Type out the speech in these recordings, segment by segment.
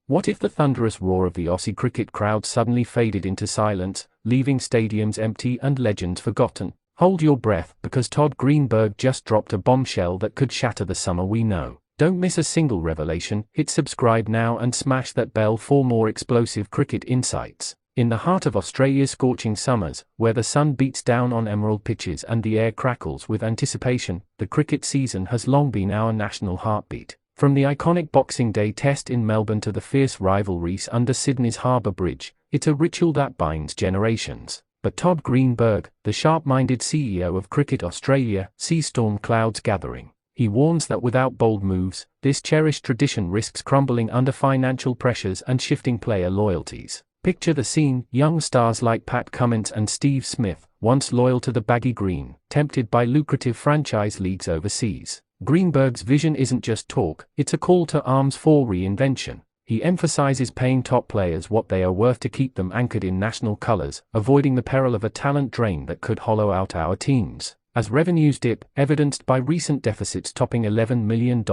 What if the thunderous roar of the Aussie cricket crowd suddenly faded into silence, leaving stadiums empty and legends forgotten? Hold your breath, because Todd Greenberg just dropped a bombshell that could shatter the summer we know. Don't miss a single revelation. Hit subscribe now and smash that bell for more explosive cricket insights. In the heart of Australia's scorching summers, where the sun beats down on emerald pitches and the air crackles with anticipation, the cricket season has long been our national heartbeat. From the iconic Boxing Day Test in Melbourne to the fierce rivalries under Sydney's Harbour Bridge, it's a ritual that binds generations. But Todd Greenberg, the sharp-minded CEO of Cricket Australia, sees storm clouds gathering. He warns that without bold moves, this cherished tradition risks crumbling under financial pressures and shifting player loyalties. Picture the scene: young stars like Pat Cummins and Steve Smith, once loyal to the baggy green, tempted by lucrative franchise leagues overseas. Greenberg's vision isn't just talk, it's a call to arms for reinvention. He emphasizes paying top players what they are worth to keep them anchored in national colors, avoiding the peril of a talent drain that could hollow out our teams. As revenues dip, evidenced by recent deficits topping $11 million,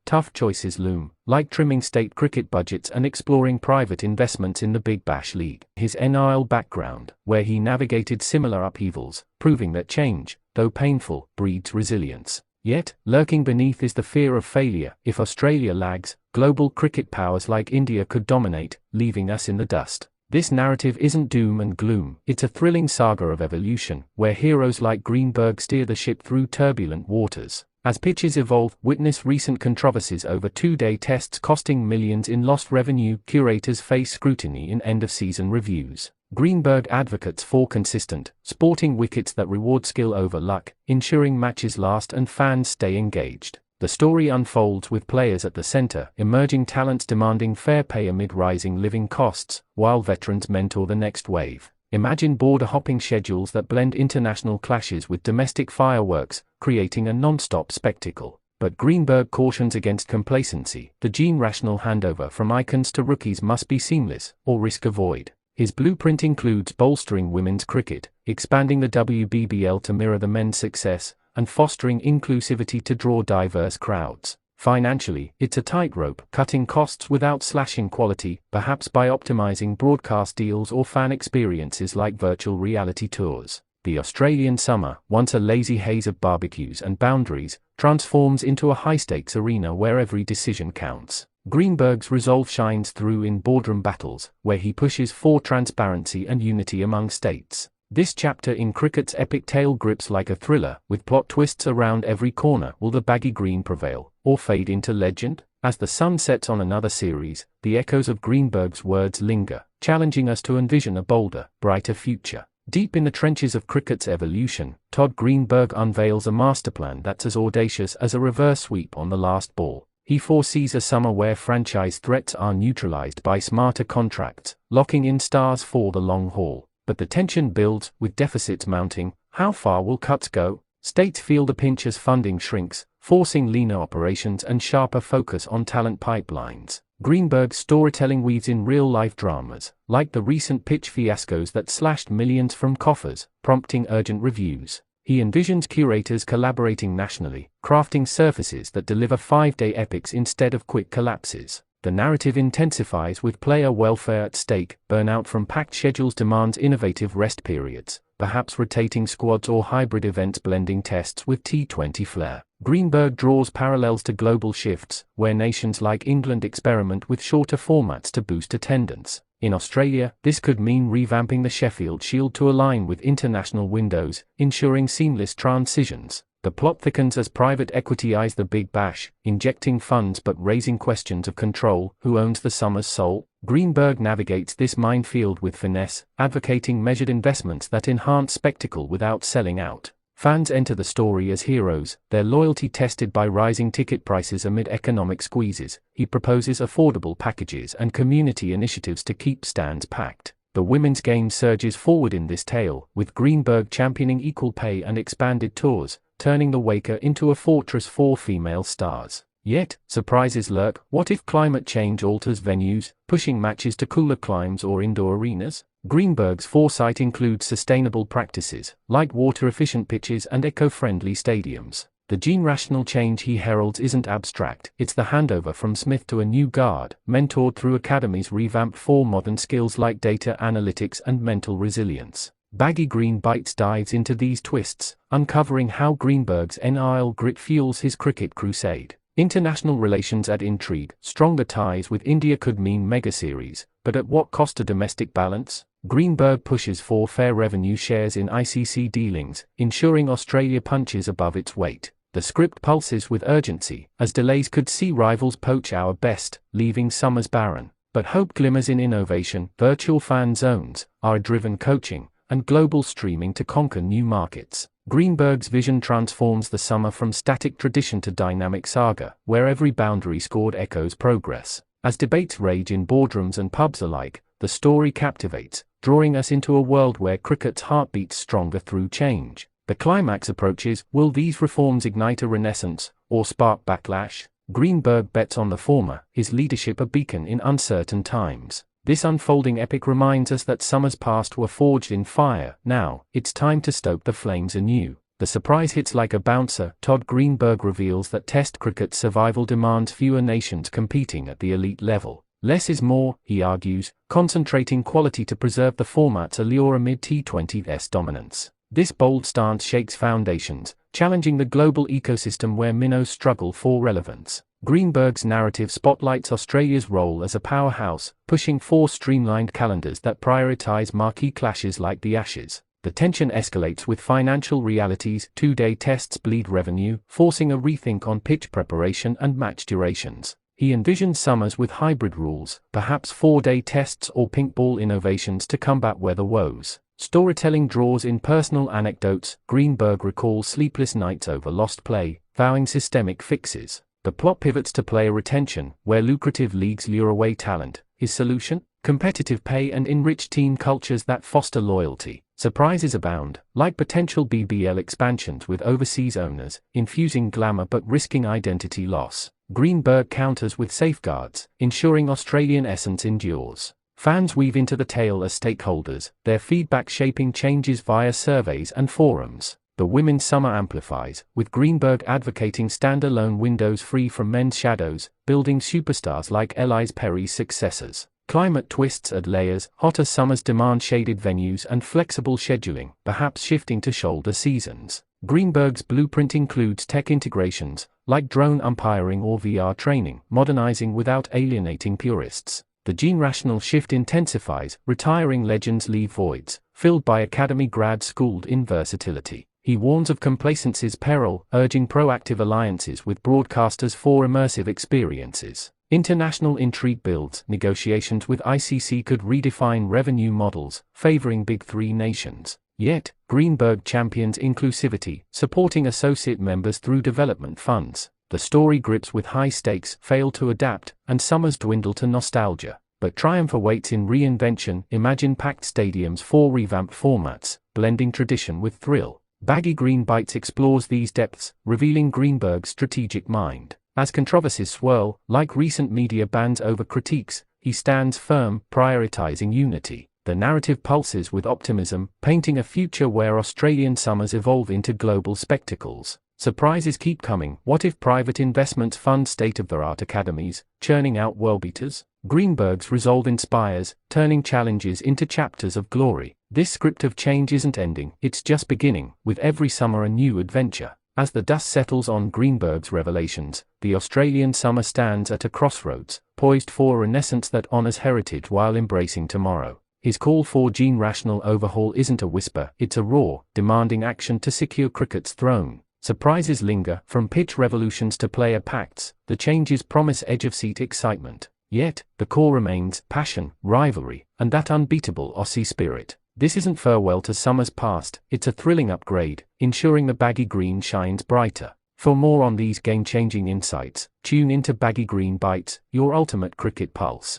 tough choices loom, like trimming state cricket budgets and exploring private investments in the Big Bash League. His NRL background, where he navigated similar upheavals, proving that change, though painful, breeds resilience. Yet, lurking beneath is the fear of failure. If Australia lags, global cricket powers like India could dominate, leaving us in the dust. This narrative isn't doom and gloom, it's a thrilling saga of evolution, where heroes like Greenberg steer the ship through turbulent waters. As pitches evolve, witness recent controversies over two-day tests costing millions in lost revenue. Curators face scrutiny in end-of-season reviews. Greenberg advocates for consistent, sporting wickets that reward skill over luck, ensuring matches last and fans stay engaged. The story unfolds with players at the center, emerging talents demanding fair pay amid rising living costs, while veterans mentor the next wave. Imagine border-hopping schedules that blend international clashes with domestic fireworks, creating a non-stop spectacle. But Greenberg cautions against complacency. The gene-rational handover from icons to rookies must be seamless, or risk a void. His blueprint includes bolstering women's cricket, expanding the WBBL to mirror the men's success, and fostering inclusivity to draw diverse crowds. Financially, it's a tightrope, cutting costs without slashing quality, perhaps by optimizing broadcast deals or fan experiences like virtual reality tours. The Australian summer, once a lazy haze of barbecues and boundaries, transforms into a high-stakes arena where every decision counts. Greenberg's resolve shines through in boardroom battles, where he pushes for transparency and unity among states. This chapter in cricket's epic tale grips like a thriller, with plot twists around every corner. Will the baggy green prevail, or fade into legend? As the sun sets on another series, the echoes of Greenberg's words linger, challenging us to envision a bolder, brighter future. Deep in the trenches of cricket's evolution, Todd Greenberg unveils a masterplan that's as audacious as a reverse sweep on the last ball. He foresees a summer where franchise threats are neutralized by smarter contracts, locking in stars for the long haul. But the tension builds, with deficits mounting. How far will cuts go? States feel the pinch as funding shrinks, forcing leaner operations and sharper focus on talent pipelines. Greenberg's storytelling weaves in real-life dramas, like the recent pitch fiascos that slashed millions from coffers, prompting urgent reviews. He envisions curators collaborating nationally, crafting surfaces that deliver 5-day epics instead of quick collapses. The narrative intensifies with player welfare at stake. Burnout from packed schedules demands innovative rest periods, perhaps rotating squads or hybrid events blending tests with T20 flair. Greenberg draws parallels to global shifts, where nations like England experiment with shorter formats to boost attendance. In Australia, this could mean revamping the Sheffield Shield to align with international windows, ensuring seamless transitions. The plot thickens as private equity eyes the Big Bash, injecting funds but raising questions of control. Who owns the summer's soul? Greenberg navigates this minefield with finesse, advocating measured investments that enhance spectacle without selling out. Fans enter the story as heroes, their loyalty tested by rising ticket prices amid economic squeezes. He proposes affordable packages and community initiatives to keep stands packed. The women's game surges forward in this tale, with Greenberg championing equal pay and expanded tours, turning the Waker into a fortress for female stars. Yet, surprises lurk. What if climate change alters venues, pushing matches to cooler climes or indoor arenas? Greenberg's foresight includes sustainable practices, like water-efficient pitches and eco-friendly stadiums. The generational change he heralds isn't abstract, it's the handover from Smith to a new guard, mentored through academies revamped for modern skills like data analytics and mental resilience. Baggy Green Bites dives into these twists, uncovering how Greenberg's NIL grit fuels his cricket crusade. International relations add intrigue. Stronger ties with India could mean megaseries, but at what cost to domestic balance? Greenberg pushes for fair revenue shares in ICC dealings, ensuring Australia punches above its weight. The script pulses with urgency, as delays could see rivals poach our best, leaving summers barren. But hope glimmers in innovation, virtual fan zones, R-driven coaching, and global streaming to conquer new markets. Greenberg's vision transforms the summer from static tradition to dynamic saga, where every boundary scored echoes progress. As debates rage in boardrooms and pubs alike, the story captivates, drawing us into a world where cricket's heart beats stronger through change. The climax approaches. Will these reforms ignite a renaissance, or spark backlash? Greenberg bets on the former, his leadership a beacon in uncertain times. This unfolding epic reminds us that summers past were forged in fire. Now, it's time to stoke the flames anew. The surprise hits like a bouncer. Todd Greenberg reveals that Test cricket's survival demands fewer nations competing at the elite level. Less is more, he argues, concentrating quality to preserve the format's allure amid T20's dominance. This bold stance shakes foundations, challenging the global ecosystem where minnows struggle for relevance. Greenberg's narrative spotlights Australia's role as a powerhouse, pushing for streamlined calendars that prioritise marquee clashes like the Ashes. The tension escalates with financial realities. Two-day tests bleed revenue, forcing a rethink on pitch preparation and match durations. He envisions summers with hybrid rules, perhaps 4-day tests or pink ball innovations to combat weather woes. Storytelling draws in personal anecdotes. Greenberg recalls sleepless nights over lost play, vowing systemic fixes. The plot pivots to player retention, where lucrative leagues lure away talent. His solution? Competitive pay and enriched team cultures that foster loyalty. Surprises abound, like potential BBL expansions with overseas owners, infusing glamour but risking identity loss. Greenberg counters with safeguards, ensuring Australian essence endures. Fans weave into the tale as stakeholders, their feedback shaping changes via surveys and forums. The women's summer amplifies, with Greenberg advocating standalone windows free from men's shadows, building superstars like Elise Perry's successors. Climate twists add layers. Hotter summers demand shaded venues and flexible scheduling, perhaps shifting to shoulder seasons. Greenberg's blueprint includes tech integrations, like drone umpiring or VR training, modernizing without alienating purists. The generational shift intensifies. Retiring legends leave voids, filled by academy grads schooled in versatility. He warns of complacency's peril, urging proactive alliances with broadcasters for immersive experiences. International intrigue builds. Negotiations with ICC could redefine revenue models, favoring Big Three nations. Yet, Greenberg champions inclusivity, supporting associate members through development funds. The story grips with high stakes, fail to adapt, and summers dwindle to nostalgia. But triumph awaits in reinvention. Imagine packed stadiums for revamped formats, blending tradition with thrill. Baggy Green Bites explores these depths, revealing Greenberg's strategic mind. As controversies swirl, like recent media bans over critiques, he stands firm, prioritizing unity. The narrative pulses with optimism, painting a future where Australian summers evolve into global spectacles. Surprises keep coming. What if private investments fund state-of-the-art academies, churning out world-beaters? Greenberg's resolve inspires, turning challenges into chapters of glory. This script of change isn't ending, it's just beginning, with every summer a new adventure. As the dust settles on Greenberg's revelations, the Australian summer stands at a crossroads, poised for a renaissance that honors heritage while embracing tomorrow. His call for generational overhaul isn't a whisper, it's a roar, demanding action to secure cricket's throne. Surprises linger. From pitch revolutions to player pacts, the changes promise edge-of-seat excitement. Yet, the core remains passion, rivalry, and that unbeatable Aussie spirit. This isn't farewell to summers past, it's a thrilling upgrade, ensuring the baggy green shines brighter. For more on these game-changing insights, tune into Baggy Green Bites, your ultimate cricket pulse.